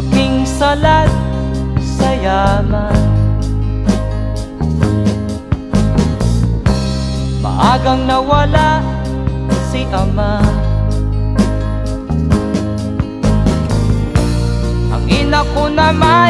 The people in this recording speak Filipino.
aking salat sa yaman. Maagang nawala si ama. Ang ina ko na may